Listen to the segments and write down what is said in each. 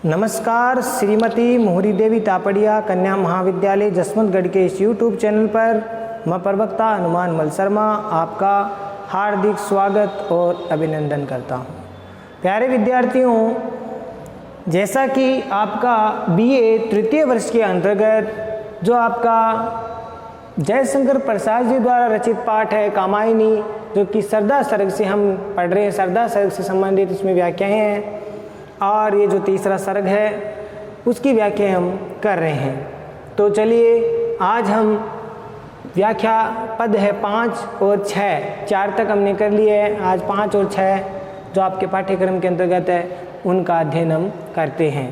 नमस्कार, श्रीमती मोहरी देवी तापड़िया कन्या महाविद्यालय जसवंतगढ़ के इस यूट्यूब चैनल पर मैं प्रवक्ता हनुमान मल शर्मा आपका हार्दिक स्वागत और अभिनंदन करता हूं। प्यारे विद्यार्थियों, जैसा कि आपका बीए तृतीय वर्ष के अंतर्गत जो आपका जयशंकर प्रसाद जी द्वारा रचित पाठ है कामायनी, जो कि सरदा सर्ग से हम पढ़ रहे हैं, सरदा सर्ग से संबंधित इसमें व्याख्याएं हैं और ये जो तीसरा सर्ग है उसकी व्याख्या हम कर रहे हैं। तो चलिए आज हम व्याख्या पद है 5 और 6, 4 तक हमने कर लिए हैं। आज 5 और 6 जो आपके पाठ्यक्रम के अंतर्गत है उनका अध्ययन हम करते हैं।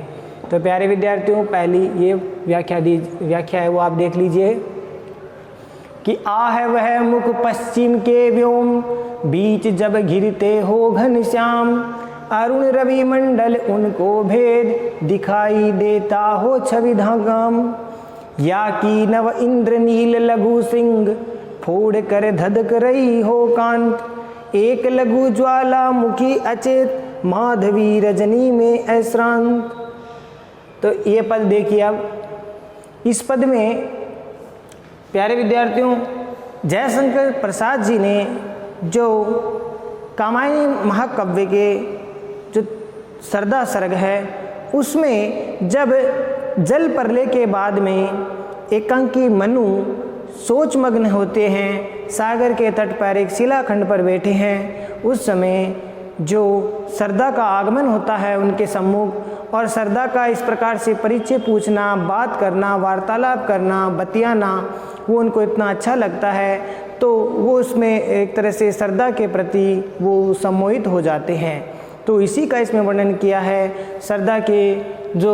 तो प्यारे विद्यार्थियों, पहली ये व्याख्या है वो आप देख लीजिए कि आ है वह मुख पश्चिम के व्योम, बीच जब घिरते हो घनश्याम, अरुण रवि मंडल उनको भेद, दिखाई देता हो छवि धागम, या की नव इंद्र नील लघु सिंह, फोड़ कर धधक रही हो कांत, एक लघु ज्वाला मुखी अचेत, माधवी रजनी में अश्रांत। तो ये पद देखिए। अब इस पद में प्यारे विद्यार्थियों जयशंकर प्रसाद जी ने जो कामायनी महाकाव्य के जो सरदा सर्ग है उसमें जब जल प्रलय के बाद में एकांकी मनु सोचमग्न होते हैं, सागर के तट पर एक शिलाखंड पर बैठे हैं, उस समय जो सरदा का आगमन होता है उनके सम्मुख, और सरदा का इस प्रकार से परिचय पूछना, बात करना, वार्तालाप करना, बतियाना वो उनको इतना अच्छा लगता है तो वो उसमें एक तरह से सरदा के प्रति वो सम्मोहित हो जाते हैं। तो इसी का इसमें वर्णन किया है। सरदा के जो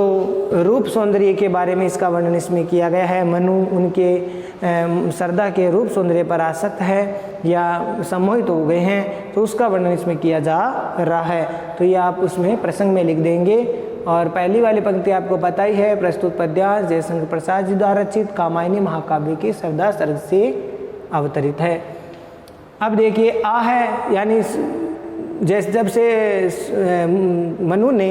रूप सौंदर्य के बारे में इसका वर्णन इसमें किया गया है। मनु उनके सरदा के रूप सौंदर्य पर आसक्त है या सम्मोहित हो गए हैं, तो उसका वर्णन इसमें किया जा रहा है। तो ये आप उसमें प्रसंग में लिख देंगे। और पहली वाली पंक्ति आपको पता ही है, प्रस्तुत पद्यांश जयशंकर प्रसाद जी द्वारा रचित कामायनी महाकाव्य के सरदा सर्ग से अवतरित है। अब देखिए, आ है यानी जब से मनु ने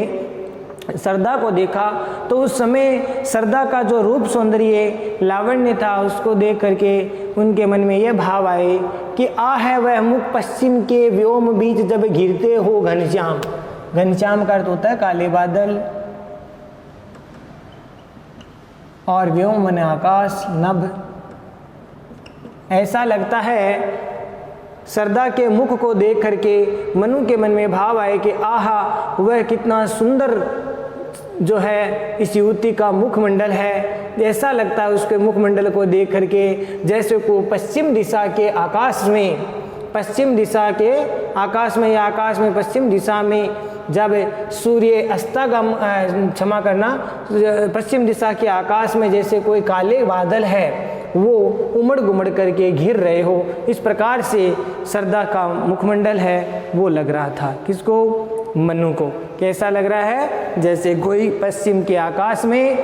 सरदा को देखा तो उस समय सरदा का जो रूप सौंदर्य लावण्य था उसको देख करके उनके मन में यह भाव आए कि आ है वह मुख पश्चिम के व्योम, बीच जब घिरते हो घनश्याम। घनश्याम का अर्थ होता है काले बादल, और व्योम माने आकाश, नभ। ऐसा लगता है सरदा के मुख को देख करके मनु के मन में भाव आए कि आहा, वह कितना सुंदर जो है इस युवती का मुखमंडल है। ऐसा लगता है उसके मुखमंडल को देख करके जैसे को पश्चिम दिशा के आकाश में, पश्चिम दिशा के आकाश में या आकाश में पश्चिम दिशा में जब सूर्य अस्तागम, क्षमा करना, पश्चिम दिशा के आकाश में जैसे कोई काले बादल है वो उमड़ घुमड़ करके घिर रहे हो, इस प्रकार से सरदा का मुखमंडल है वो लग रहा था। किसको? मनु को। कैसा लग रहा है? जैसे कोई पश्चिम के आकाश में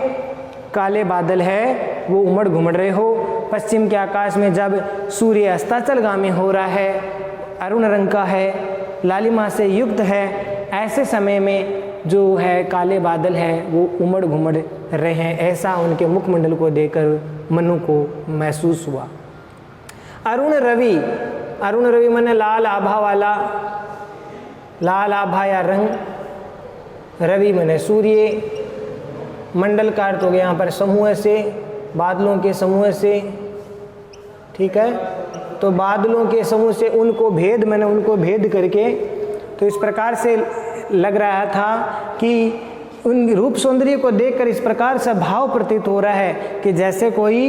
काले बादल है वो उमड़ घुमड़ रहे हो, पश्चिम के आकाश में जब सूर्य अस्ताचलगामी हो रहा है, अरुण रंग का है, लालिमा से युक्त है, ऐसे समय में जो है काले बादल है वो उमड़ घुमड़ रहे हैं। ऐसा उनके मुखमंडल को देखकर मनु को महसूस हुआ। अरुण रवि, अरुण रवि माने लाल आभा वाला, लाल आभा या रंग, रवि माने सूर्य, मंडल का अर्थ हो गया यहाँ पर समूह से, बादलों के समूह से, ठीक है। तो बादलों के समूह से उनको भेद, मैंने उनको भेद करके, तो इस प्रकार से लग रहा था कि उन रूप सौंदर्य को देखकर इस प्रकार से भाव प्रतीत हो रहा है कि जैसे कोई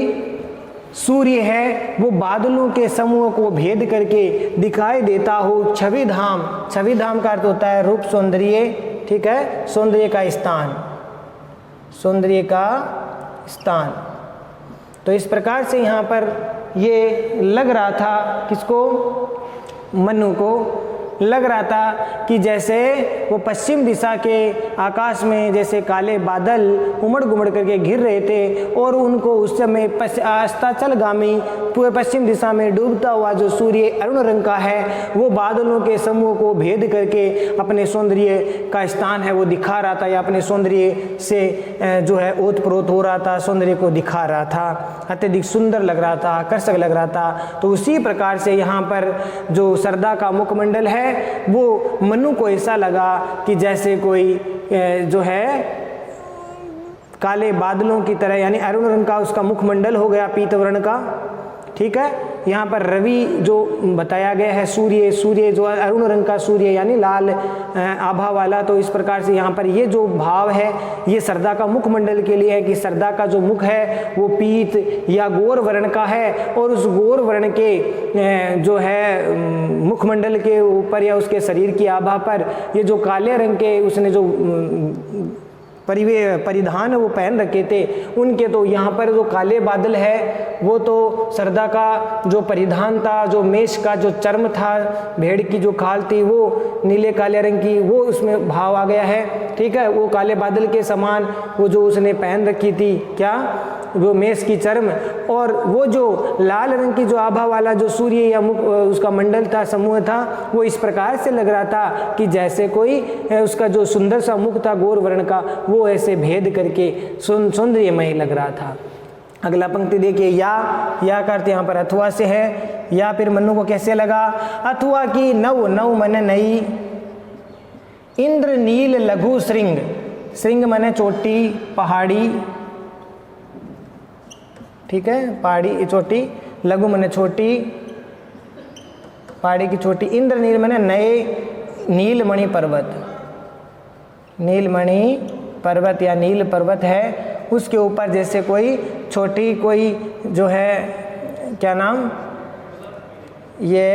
सूर्य है वो बादलों के समूह को भेद करके दिखाई देता हो छवि धाम। छवि धाम का अर्थ होता है रूप सौंदर्य, ठीक है, सौंदर्य का स्थान, सौंदर्य का स्थान। तो इस प्रकार से यहाँ पर ये लग रहा था किसको? मनु को, लग रहा था कि जैसे वो पश्चिम दिशा के आकाश में जैसे काले बादल उमड़ घुमड़ करके घिर रहे थे और उनको उस समय अस्ताचलगामी पूरे पश्चिम दिशा में डूबता हुआ जो सूर्य अरुण रंग का है वो बादलों के समूह को भेद करके अपने सौंदर्य का स्थान है वो दिखा रहा था, या अपने सौंदर्य से जो है ओतप्रोत हो रहा था, सौंदर्य को दिखा रहा था, अत्यधिक सुंदर लग रहा था, आकर्षक लग रहा था। तो उसी प्रकार से यहाँ पर जो सरदा का मुखमंडल है वो मनु को ऐसा लगा कि जैसे कोई जो है काले बादलों की तरह, यानी अरुण रंग का उसका मुखमंडल हो गया पीत वर्ण का। ठीक है, यहाँ पर रवि जो बताया गया है, सूर्य जो अरुण रंग का सूर्य यानी लाल आभा वाला। तो इस प्रकार से यहाँ पर ये जो भाव है ये सरदा का मुखमंडल के लिए है कि सरदा का जो मुख है वो पीत या गोर वर्ण का है, और उस गोर वर्ण के जो है मुखमंडल के ऊपर या उसके शरीर की आभा पर ये जो काले रंग के उसने जो परिधान वो पहन रखे थे उनके, तो यहाँ पर जो काले बादल है वो तो सरदा का जो परिधान था, जो मेष का जो चर्म था, भेड़ की जो खाल थी वो नीले काले रंग की, वो उसमें भाव आ गया है। ठीक है, वो काले बादल के समान वो जो उसने पहन रखी थी, क्या वो मेष की चर्म, और वो जो लाल रंग की जो आभा वाला जो सूर्य या मुख उसका मंडल था, समूह था, वो इस प्रकार से लग रहा था कि जैसे कोई उसका जो सुंदर सा मुख था गोर वर्ण का वो ऐसे भेद करके सौंदर्यमय लग रहा था। अगला पंक्ति देखिए, या का अर्थ यहाँ पर अथवा से है। या फिर मनु को कैसे लगा, अथवा की नव नव मन नई, इंद्र नील लघु श्रृंग, श्रृंग मने चोटी पहाड़ी, ठीक है, पहाड़ी चोटी, लघु मने छोटी, पहाड़ी की चोटी, इंद्र नील मने नए, नीलमणि पर्वत, नीलमणि पर्वत या नील पर्वत है, उसके ऊपर जैसे कोई छोटी कोई जो है क्या नाम, ये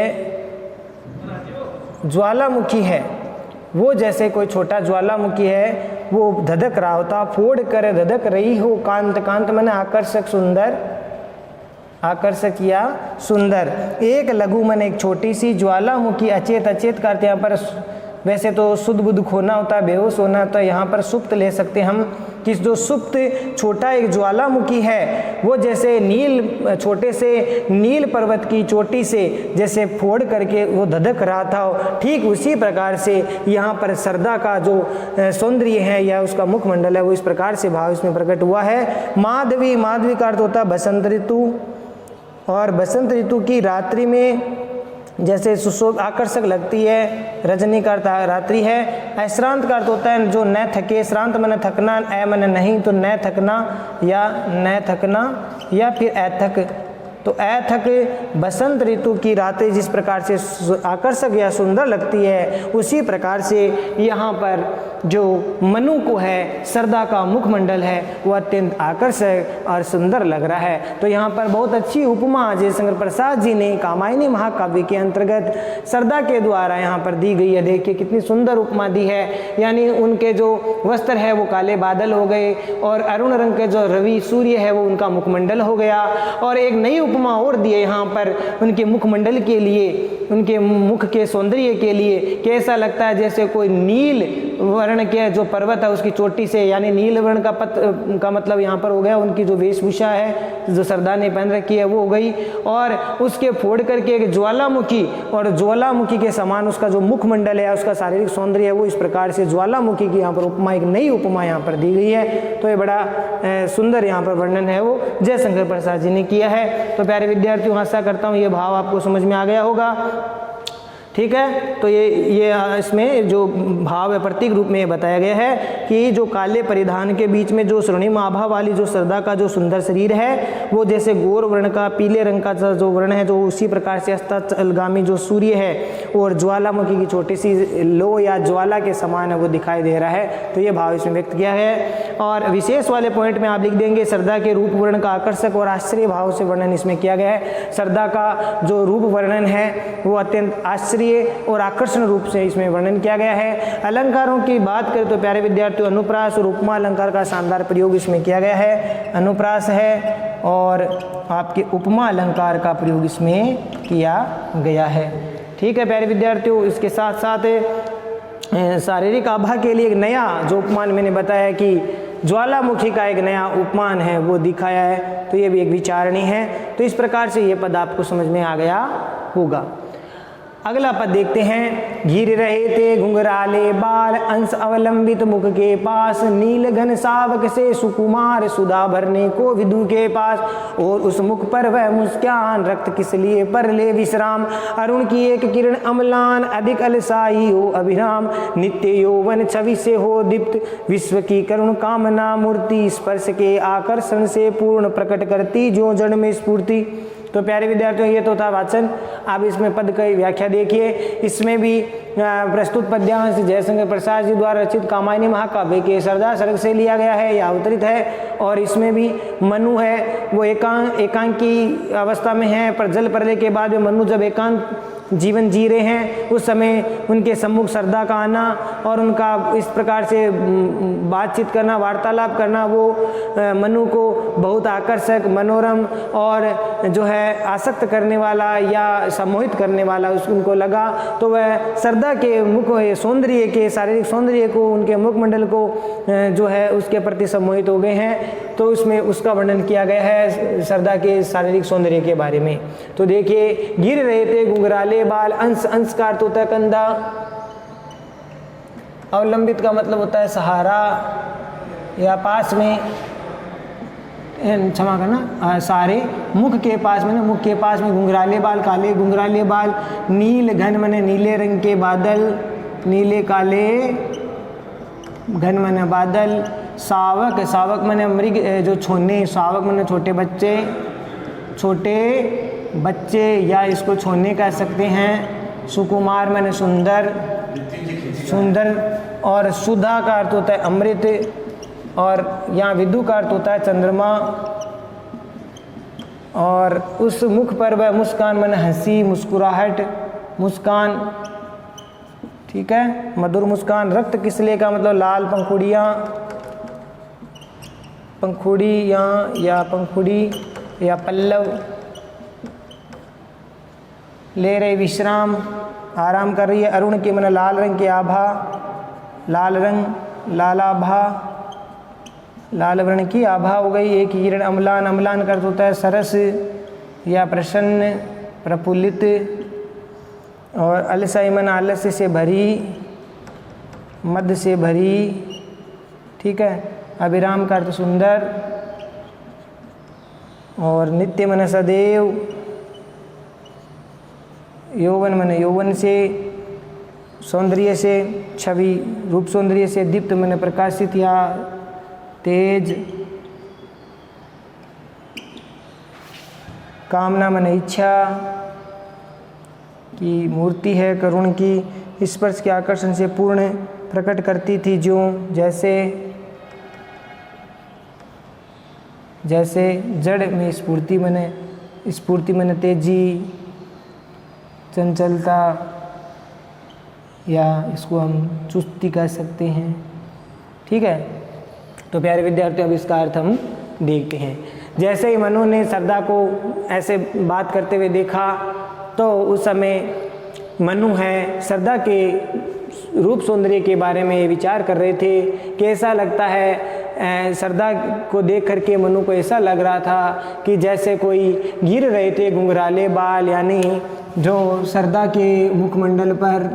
ज्वालामुखी है, वो जैसे कोई छोटा ज्वालामुखी है वो धधक रहा होता, फोड़ कर धधक रही हो, कांत, कांत माने आकर्षक सुंदर, आकर्षक या सुंदर। एक लघु मन एक छोटी सी ज्वालामुखी, अचेत, अचेत करते यहाँ पर वैसे तो शुद्ध बुद्ध खोना होता है, बेहोश होना, तो यहाँ पर सुप्त ले सकते हम कि जो सुप्त छोटा एक ज्वालामुखी है वो जैसे नील छोटे से नील पर्वत की चोटी से जैसे फोड़ करके वो धधक रहा था, ठीक उसी प्रकार से यहाँ पर सरदा का जो सौंदर्य है या उसका मुखमंडल है वो इस प्रकार से भाव इसमें प्रकट हुआ है। माधवी, माधवी का अर्थ होता है बसंत ऋतु, और बसंत ऋतु की रात्रि में जैसे सुशोभ आकर्षक लगती है, रजनी का अर्थ रात्रि है। अश्रांत का अर्थ होता है जो न थके, श्रांत मन थकना, ए मन नहीं, तो न थकना या न थकना या फिर अथक, तो अथक बसंत ऋतु की रातें जिस प्रकार से आकर्षक या सुंदर लगती है उसी प्रकार से यहाँ पर जो मनु को है सरदा का मुखमंडल है वो अत्यंत आकर्षक और सुंदर लग रहा है। तो यहाँ पर बहुत अच्छी उपमा जयशंकर प्रसाद जी ने कामायनी महाकाव्य के अंतर्गत सरदा के द्वारा यहाँ पर दी गई है। देखिए कितनी सुंदर उपमा दी है, यानी उनके जो वस्त्र है वो काले बादल हो गए और अरुण रंग के जो रवि सूर्य है वो उनका मुखमंडल हो गया। और एक नई उपमा और दी है यहाँ पर उनके मुखमंडल के लिए, उनके मुख के सौंदर्य के लिए, कैसा लगता है जैसे कोई नील वर्ण के जो पर्वत है उसकी चोटी से, यानी नील वर्ण का मतलब यहाँ पर हो गया उनकी जो वेशभूषा है जो सरदार ने पहन रखी है वो हो गई, और उसके फोड़ करके एक ज्वालामुखी, और ज्वालामुखी के समान उसका जो मुखमंडल है उसका शारीरिक सौंदर्य है वो इस प्रकार से ज्वालामुखी की यहाँ पर उपमा, एक नई उपमा यहाँ पर दी गई है। तो ये बड़ा सुंदर यहाँ पर वर्णन है वो जयशंकर प्रसाद जी ने किया है। तो प्यारे विद्यार्थियों आशा करता हूँ ये भाव आपको समझ में आ गया होगा। ठीक है, तो ये इसमें जो भाव है प्रतीक रूप में बताया गया है कि जो काले परिधान के बीच में जो स्वर्णिम आभा वाली जो सरदा का जो सुंदर शरीर है वो जैसे गोर वर्ण का पीले रंग का जो वर्ण है जो उसी प्रकार से अस्ताचलगामी जो सूर्य है और ज्वालामुखी की छोटी सी लो या ज्वाला के समान है वो दिखाई दे रहा है। तो ये भाव इसमें व्यक्त किया है। और विशेष वाले पॉइंट में आप लिख देंगे सरदा के रूप वर्ण का आकर्षक और आश्चर्य भाव से वर्णन इसमें किया गया है। सरदा का जो रूप वर्णन है वो अत्यंत आश्चर्य और आकर्षण रूप से इसमें वर्णन किया गया है। अलंकारों की बात करें तो प्यारे विद्यार्थियों अनुप्रास और उपमा अलंकार का शानदार प्रयोग इसमें किया गया है। अनुप्रास है और आपके उपमा अलंकार का प्रयोग इसमें किया गया है। ठीक है प्यारे विद्यार्थियों, इसके साथ साथ शारीरिक आभा के लिए एक नया जो उपमान मैंने बताया कि ज्वालामुखी का एक नया उपमान है वो दिखाया है, तो ये भी एक विचारणीय है। तो इस प्रकार से ये पद आपको समझ में आ गया होगा। अगला पद देखते हैं। घिर रहे थे घुंघराले बाल, अंश अवलंबित मुख के पास, नील घन सावक से सुकुमार, सुधा भरने को विदु के पास, और उस मुख पर वह मुस्कान, रक्त किस लिए पर ले विश्राम, अरुण की एक किरण अम्लान, अधिक अलसाई हो अभिराम, नित्य यौवन छवि से हो दीप्त, विश्व की करुण कामना मूर्ति, स्पर्श के आकर्षण से पूर्ण प्रकट करती जो जड़ में स्फूर्ति। तो प्यारे विद्यार्थियों, ये तो था वाचन। आप इसमें पद की व्याख्या देखिए। इसमें भी प्रस्तुत पद्यांश जयशंकर प्रसाद जी द्वारा रचित कामायनी महाकाव्य के सरदार सर्ग से लिया गया है या अवतरित है। और इसमें भी मनु है वो एकांत की अवस्था में है, पर जल प्रलय के बाद में मनु जब एकांत जीवन जी रहे हैं उस समय उनके सम्मुख सरदा का आना और उनका इस प्रकार से बातचीत करना, वार्तालाप करना, वो मनु को बहुत आकर्षक, मनोरम और जो है आसक्त करने वाला या सम्मोहित करने वाला उनको लगा। तो वह सरदा के मुख सौंदर्य के, शारीरिक सौंदर्य को, उनके मुखमंडल को जो है उसके प्रति सम्मोहित हो गए हैं। तो उसमें उसका वर्णन किया गया है सरदा के शारीरिक सौंदर्य के बारे में। तो देखिए, गिर रहे थे घुंघराले बाल, अंश, अंश का अर्थ होता है कंधा, अवलंबित का मतलब होता है सहारा या पास में, क्षमा करना, सारे, मुख के पास में ना, मुख के पास में घुंघराले बाल, काले घुंघराले बाल, नील घन मने नीले रंग के बादल, नीले काले घन मने बादल, सावक, सावक मने मृग जो छोने, सावक मने छोटे बच्चे, छोटे बच्चे या इसको छोने कह सकते हैं। सुकुमार मैंने सुंदर, सुंदर, और सुधा का अर्थ होता है अमृत, और यहाँ विदु का अर्थ होता है चंद्रमा। और उस मुख पर वह मुस्कान मैंने हंसी, मुस्कुराहट, मुस्कान, ठीक है, मधुर मुस्कान। रक्त किसले का मतलब लाल पंखुड़ियाँ, पंखुड़ियाँ या पंखुड़ी या पल्लव, ले रहे विश्राम, आराम कर रही है। अरुण के मन लाल रंग के आभा, लाल रंग, लालाभा, लाल वर्ण की आभा हो गई। एक किरण अम्लान, अम्लान का अर्थ होता है सरस या प्रसन्न, प्रफुल्लित। और अलसाई मन आलस्य से भरी, मद से भरी, ठीक है। अभिराम का अर्थ सुंदर। और नित्य मन सदैव, यौवन मन यौवन से, सौंदर्य से, छवि रूप सौंदर्य से, दीप्त मन प्रकाशित या तेज, कामना मन इच्छा की मूर्ति है, करुण की, स्पर्श के आकर्षण से पूर्ण प्रकट करती थी जो, जैसे जैसे जड़ में स्फूर्ति मने तेजी, चंचलता, या इसको हम चुस्ती कह सकते हैं, ठीक है। तो प्यारे विद्यार्थियों, अब इसका अर्थ हम देखते हैं। जैसे ही मनु ने सरदा को ऐसे बात करते हुए देखा तो उस समय मनु है सरदा के रूप सौंदर्य के बारे में विचार कर रहे थे। कैसा लगता है, सरदा को देख करके मनु को ऐसा लग रहा था कि जैसे कोई गिर रहे थे घुंघराले बाल, यानी जो सरदा के मुखमंडल पर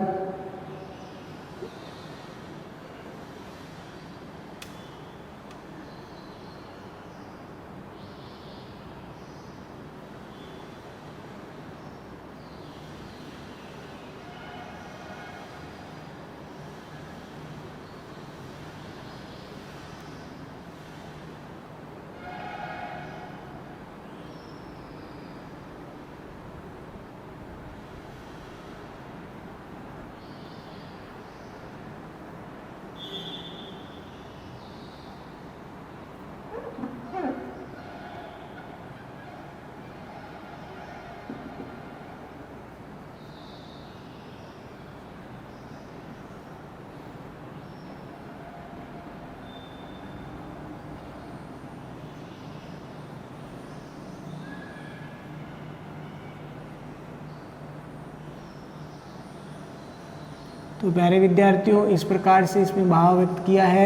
तो प्यारे विद्यार्थियों, इस प्रकार से इसमें भाव व्यक्त किया है।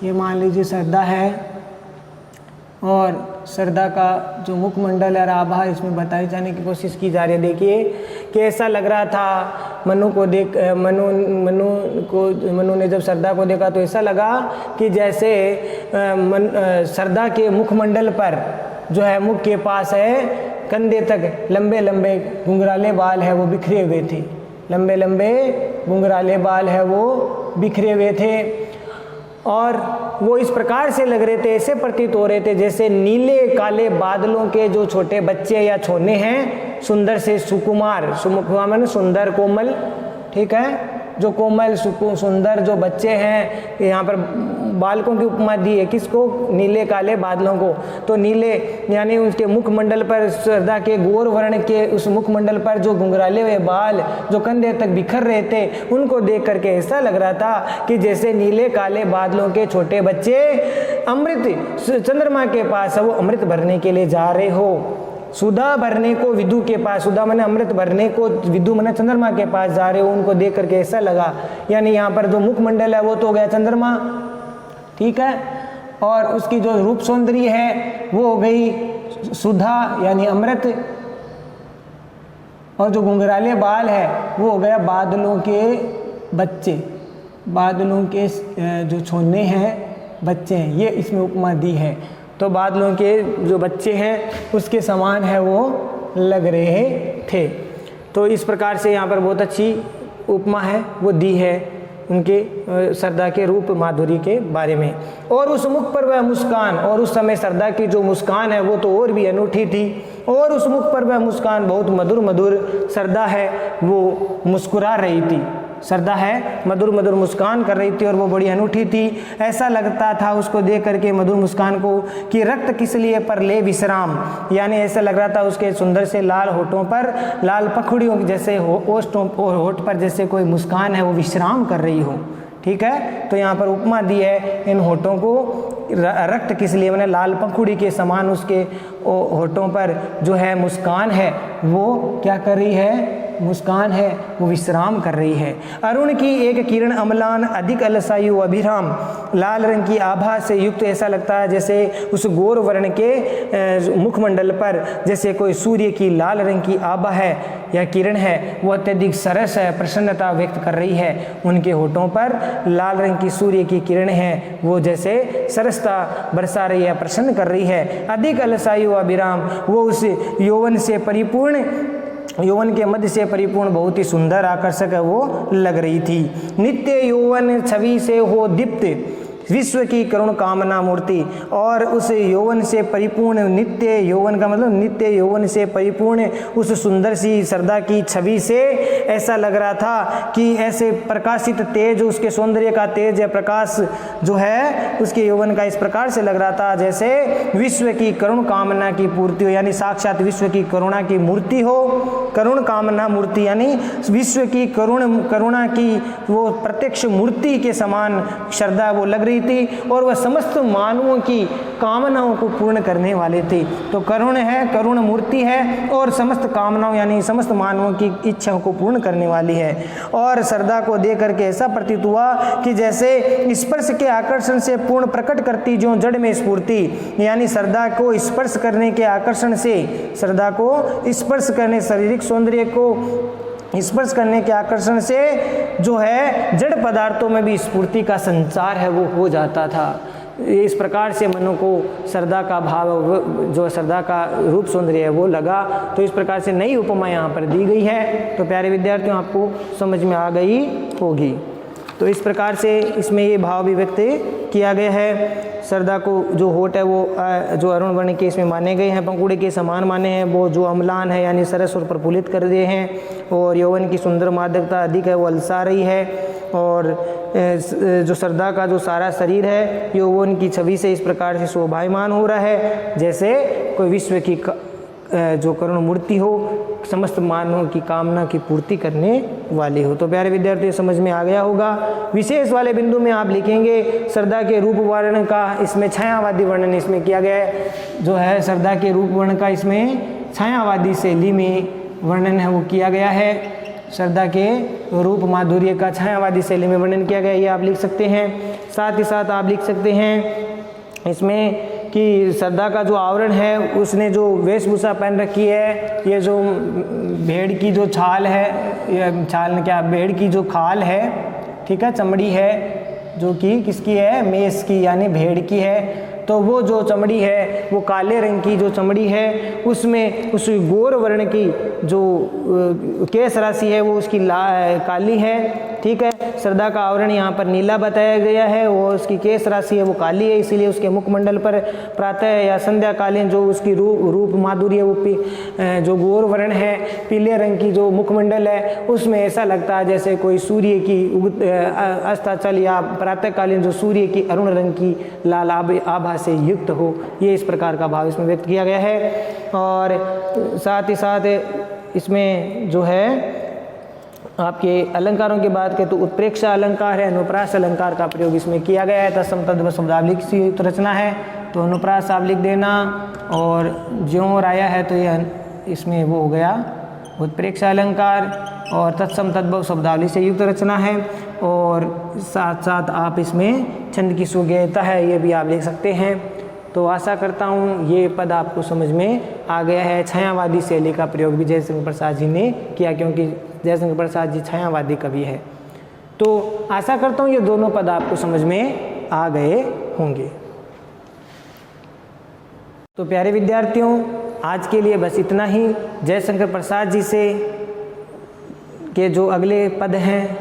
ये मान लीजिए श्रद्धा है और श्रद्धा का जो मुखमंडल है आभा इसमें बताए जाने की कोशिश की जा रही है। देखिए कि ऐसा लग रहा था मनु ने जब श्रद्धा को देखा तो ऐसा लगा कि जैसे श्रद्धा के मुखमंडल पर जो है मुख के पास है कंधे तक लंबे लंबे घुंघराले बाल है वो बिखरे हुए थे, लंबे लंबे घुंघराले बाल है वो बिखरे हुए थे और वो इस प्रकार से लग रहे थे, ऐसे प्रतीत हो रहे थे जैसे नीले काले बादलों के जो छोटे बच्चे या छोने हैं, सुंदर से सुकुमार, सुकुमार सुंदर कोमल, ठीक है, जो कोमल सुंदर जो बच्चे हैं, यहाँ पर बालकों की उपमा दी है किसको, नीले काले बादलों को। तो नीले यानी उसके मुखमंडल पर, श्रद्धा के गोर वर्ण के उस मुखमंडल पर जो घुंघराले हुए बाल जो कंधे तक बिखर रहे थे, उनको देख करके ऐसा लग रहा था कि जैसे नीले काले बादलों के छोटे बच्चे अमृत चंद्रमा के पास है वो अमृत भरने के लिए जा रहे हो, सुधा भरने को विदु के पास, सुधा मैंने अमृत भरने को विदु मैंने चंद्रमा के पास जा रहे हो, उनको देख करके ऐसा लगा। यानी यहाँ पर जो मुखमंडल है वो तो हो गया चंद्रमा, ठीक है, और उसकी जो रूप सौंदर्य है वो हो गई सुधा यानी अमृत, और जो घुंघराले बाल है वो हो गया बादलों के बच्चे, बादलों के जो छोने हैं बच्चे हैं, ये इसमें उपमा दी है। तो बादलों के जो बच्चे हैं उसके समान है वो लग रहे थे। तो इस प्रकार से यहाँ पर बहुत अच्छी उपमा है वो दी है उनके श्रद्धा के रूप माधुरी के बारे में। और उस मुख पर वह मुस्कान, और उस समय श्रद्धा की जो मुस्कान है वो तो और भी अनूठी थी, और उस मुख पर वह मुस्कान बहुत मधुर मधुर श्रद्धा है वो मुस्कुरा रही थी, श्रद्धा है मधुर मधुर मुस्कान कर रही थी और वो बड़ी अनूठी थी। ऐसा लगता था उसको देख करके मधुर मुस्कान को कि रक्त किस लिए पर ले विश्राम, यानी ऐसा लग रहा था उसके सुंदर से लाल होठों पर, लाल पखुड़ियों जैसे ओष्ठों और होठ पर जैसे कोई मुस्कान है वो विश्राम कर रही हो, ठीक है। तो यहाँ पर उपमा दी है इन होठों को, रक्त किस लिए मैंने लाल पंखुड़ी के समान उसके होठों पर जो है मुस्कान है वो क्या कर रही है, मुस्कान है वो विश्राम कर रही है। अरुण की एक किरण अम्लान अधिक अलसायु अभिराम, लाल रंग की आभा से युक्त ऐसा लगता है जैसे उस गोर वर्ण के मुखमंडल पर जैसे कोई सूर्य की लाल रंग की आभा है या किरण है, वो अत्यधिक सरस है, प्रसन्नता व्यक्त कर रही है। उनके होठों पर लाल रंग की सूर्य की किरण है वो जैसे सरसता बरसा रही है, प्रसन्न कर रही है। अधिक अलसायु अभिराम, वो उस यौवन से परिपूर्ण, यौवन के मध्य से परिपूर्ण बहुत ही सुंदर आकर्षक है वो लग रही थी। नित्य यौवन छवि से हो दीप्त विश्व की करुण कामना मूर्ति, और उस यौवन से परिपूर्ण, नित्य यौवन का मतलब नित्य यौवन से परिपूर्ण उस सुंदर सी श्रद्धा की छवि से ऐसा लग रहा था कि ऐसे प्रकाशित तेज, उसके सौंदर्य का तेज या प्रकाश जो है उसके यौवन का इस प्रकार से लग रहा था जैसे विश्व की करुण कामना की पूर्ति हो, यानी साक्षात विश्व की करुणा की मूर्ति हो। करुण कामना मूर्ति यानी विश्व की करुणा की वो प्रत्यक्ष मूर्ति के समान श्रद्धा वो लग रही थी, और वह समस्त मानवों की कामनाओं को पूर्ण करने वाले थे। तो करुण है, करुण मूर्ति है, और समस्त कामनाओं यानी समस्त मानवों की इच्छाओं को पूर्ण करने वाली है। और श्रद्धा को देख करके ऐसा प्रतीत हुआ कि जैसे स्पर्श के आकर्षण से पूर्ण प्रकट करती जो जड़ में स्फूर्ति, यानी श्रद्धा को स्पर्श करने के आकर्षण से, श्रद्धा को स्पर्श करने, शारीरिक सौंदर्य को स्पर्श करने के आकर्षण से जो है जड़ पदार्थों में भी स्फूर्ति का संचार है वो हो जाता था। इस प्रकार से मनु को श्रद्धा का भाव, जो श्रद्धा का रूप सौंदर्य है वो लगा। तो इस प्रकार से नई उपमा यहाँ पर दी गई है। तो प्यारे विद्यार्थियों आपको समझ में आ गई होगी। तो इस प्रकार से इसमें ये भाव भी व्यक्त किया गया है। श्रद्धा को जो होठ है वो जो अरुण वर्ण के इसमें माने गए हैं, पंखुड़े के समान माने हैं, वो जो अम्लान है यानी सरस और प्रफुल्लित कर रहे हैं, और यौवन की सुंदर मादकता अधिक है वो अलसा रही है, और जो श्रद्धा का जो सारा शरीर है यौवन की छवि से इस प्रकार से शोभायमान हो रहा है जैसे कोई विश्व की जो करुण मूर्ति हो, समस्त मानवों की कामना की पूर्ति करने वाली हो। तो प्यारे विद्यार्थी समझ में आ गया होगा। विशेष वाले बिंदु में आप लिखेंगे श्रद्धा के रूप वर्ण का, इसमें छायावादी वर्णन इसमें किया गया है, जो है श्रद्धा के रूप वर्ण का इसमें छायावादी शैली में वर्णन है वो किया गया है। श्रद्धा के रूप माधुर्य का छायावादी शैली में वर्णन किया गया, ये आप लिख सकते हैं। साथ ही साथ आप लिख सकते हैं इसमें कि श्रद्धा का जो आवरण है, उसने जो वेशभूषा पहन रखी है, ये जो भेड़ की जो छाल है, ये छाल क्या, भेड़ की जो खाल है, ठीक है, चमड़ी है, जो कि किसकी है, मेष की यानी भेड़ की है। तो वो जो चमड़ी है वो काले रंग की जो चमड़ी है, उसमें उस गोर वर्ण की जो केश राशि है वो उसकी काली है, ठीक है। श्रद्धा का आवरण यहाँ पर नीला बताया गया है और उसकी केश राशि है वो काली है, इसीलिए उसके मुखमंडल पर प्रातः या संध्याकालीन जो उसकी रूप माधुर्य वो जो गोर वर्ण है, पीले रंग की जो मुखमंडल है, उसमें ऐसा लगता है जैसे कोई सूर्य की अस्ताचल या प्रातःकालीन जो सूर्य की अरुण रंग की लाल आभा से युक्त हो। ये इस प्रकार का भाव इसमें व्यक्त किया गया है। और साथ ही साथ इसमें जो है आपके अलंकारों की बात करें तो उत्प्रेक्षा अलंकार है, अनुप्रास अलंकार का प्रयोग इसमें किया गया है। तत्सम तद्भव शब्दावली की युक्त रचना है, तो अनुप्रास आप लिख देना, और ज्यों आया है तो यह इसमें वो हो गया उत्प्रेक्षा अलंकार, और तत्सम तद्भव शब्दावली से युक्त रचना है। और साथ साथ आप इसमें छंद की सुगेयता है, ये भी आप लिख सकते हैं। तो आशा करता हूँ ये पद आपको समझ में आ गया है। छायावादी शैली का प्रयोग भी जयशंकर प्रसाद जी ने किया, क्योंकि जयशंकर प्रसाद जी छायावादी कवि है। तो आशा करता हूँ ये दोनों पद आपको समझ में आ गए होंगे। तो प्यारे विद्यार्थियों, आज के लिए बस इतना ही। जयशंकर प्रसाद जी से के जो अगले पद हैं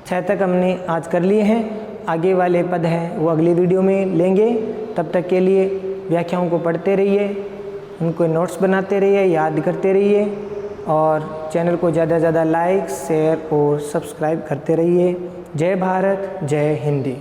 6 तक हमने आज कर लिए हैं, आगे वाले पद हैं वो अगली वीडियो में लेंगे। तब तक के लिए व्याख्याओं को पढ़ते रहिए, उनको नोट्स बनाते रहिए, याद करते रहिए, और चैनल को ज़्यादा से ज़्यादा लाइक, शेयर और सब्सक्राइब करते रहिए। जय भारत, जय हिंदी।